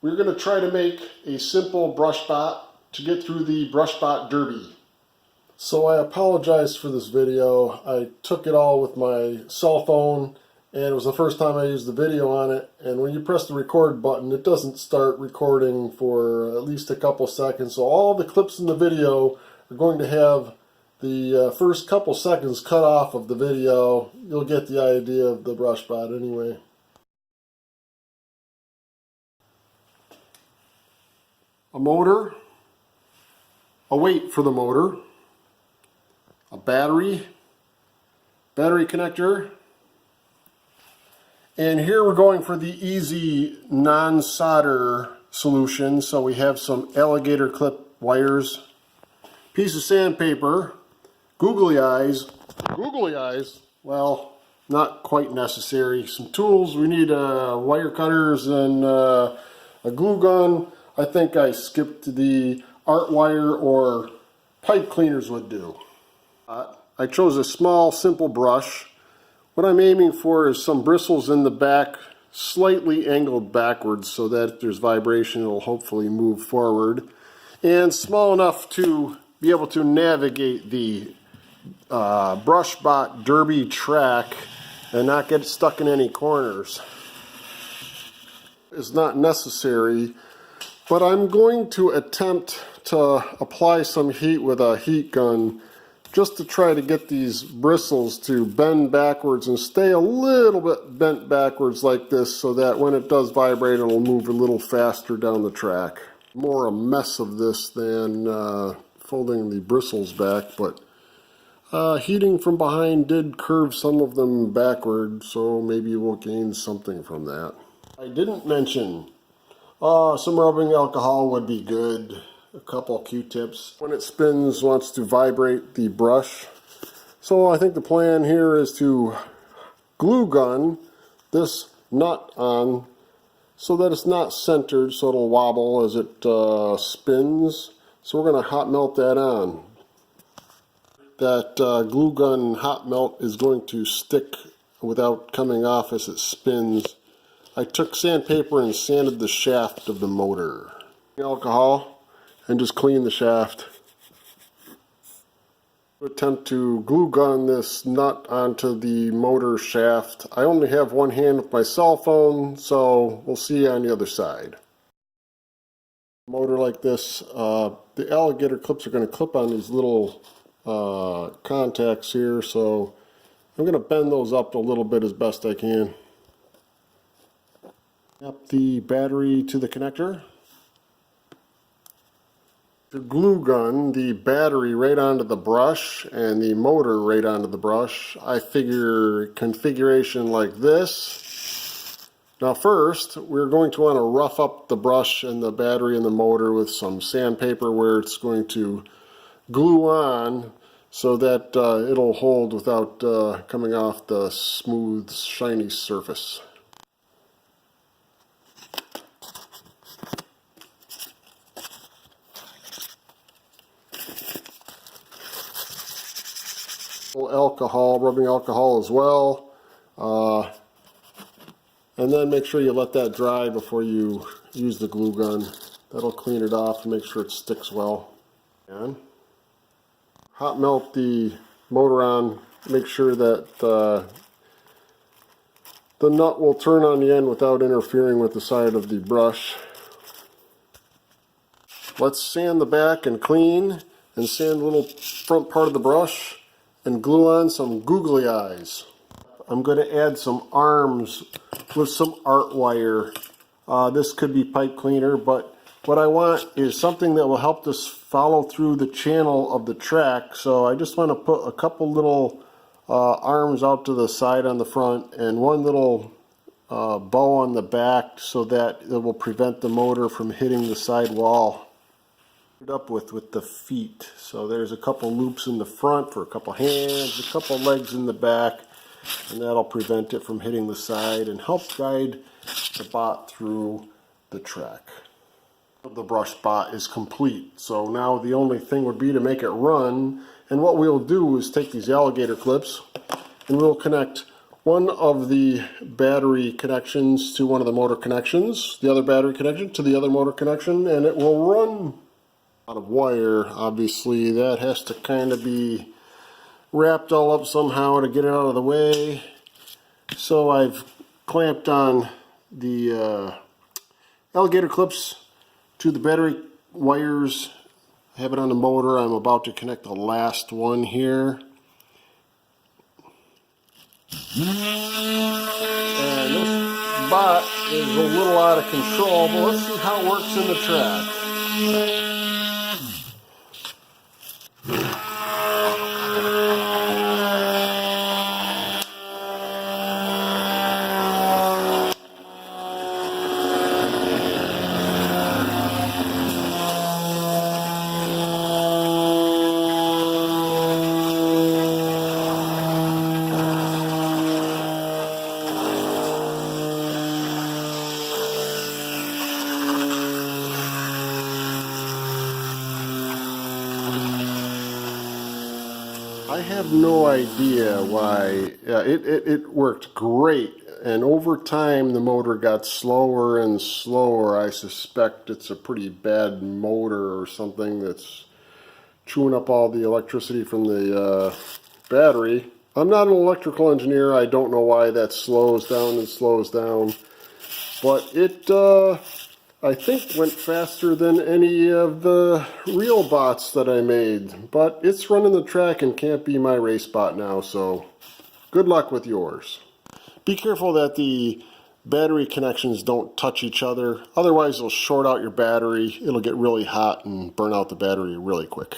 We're going to try to make a simple Brushbot to get through the Brushbot Derby. So I apologize for this video. I took it all with my cell phone and it was the first time I used the video on it, and when you press the record button it doesn't start recording for at least a couple seconds, so all the clips in the video are going to have the first couple seconds cut off of the video. You'll get the idea of the Brushbot anyway. A motor, a weight for the motor, a battery connector, and here we're going for the easy non-solder solution. So we have some alligator clip wires, piece of sandpaper, googly eyes, well, not quite necessary, some tools. We need wire cutters and a glue gun. I think I skipped the art wire or pipe cleaners would do. I chose a small, simple brush. What I'm aiming for is some bristles in the back, slightly angled backwards so that if there's vibration it'll hopefully move forward. And small enough to be able to navigate the Brushbot Derby track and not get stuck in any corners. It's not necessary, but I'm going to attempt to apply some heat with a heat gun just to try to get these bristles to bend backwards and stay a little bit bent backwards like this, so that when it does vibrate it'll move a little faster down the track. More a mess of this than folding the bristles back, but heating from behind did curve some of them backward, so maybe we'll gain something from that. I didn't mention some rubbing alcohol would be good. A couple Q-tips. When it spins, wants to vibrate the brush. So I think the plan here is to glue gun this nut on so that it's not centered, so it'll wobble as it spins. So we're going to hot melt that on. That glue gun hot melt is going to stick without coming off as it spins. I took sandpaper and sanded the shaft of the motor. Alcohol and just clean the shaft. Attempt to glue gun this nut onto the motor shaft. I only have one hand with my cell phone, so we'll see you on the other side. Motor like this, the alligator clips are going to clip on these little contacts here, so I'm going to bend those up a little bit as best I can. Up the battery to the connector. To glue gun the battery right onto the brush and the motor right onto the brush, I figure configuration like this. Now first, we're going to want to rough up the brush and the battery and the motor with some sandpaper where it's going to glue on so that it'll hold without coming off the smooth, shiny surface. Alcohol, rubbing alcohol as well, and then make sure you let that dry before you use the glue gun. That'll clean it off and make sure it sticks well. And hot melt the motor on, make sure that the nut will turn on the end without interfering with the side of the brush. Let's sand the back and clean, and sand the little front part of the brush and glue on some googly eyes. I'm going to add some arms with some art wire. This could be pipe cleaner, but what I want is something that will help us follow through the channel of the track. So I just want to put a couple little arms out to the side on the front and one little bow on the back so that it will prevent the motor from hitting the side wall. Up with the feet. So there's a couple loops in the front for a couple hands, a couple legs in the back, and that'll prevent it from hitting the side and help guide the bot through the track. The Brushbot is complete, so now the only thing would be to make it run, and what we'll do is take these alligator clips and we'll connect one of the battery connections to one of the motor connections, the other battery connection to the other motor connection, and it will run out of wire. Obviously that has to kind of be wrapped all up somehow to get it out of the way. So I've clamped on the alligator clips to the battery wires. I have it on the motor. I'm about to connect the last one here. And this bot is a little out of control, but let's see how it works in the track. I have no idea why. It worked great, and over time the motor got slower and slower. I suspect it's a pretty bad motor or something that's chewing up all the electricity from the battery. I'm not an electrical engineer. I don't know why that slows down and slows down, but it I think went faster than any of the real bots that I made. But it's running the track and can't be my race bot now, so good luck with yours. Be careful that the battery connections don't touch each other, otherwise it'll short out your battery. It'll get really hot and burn out the battery really quick.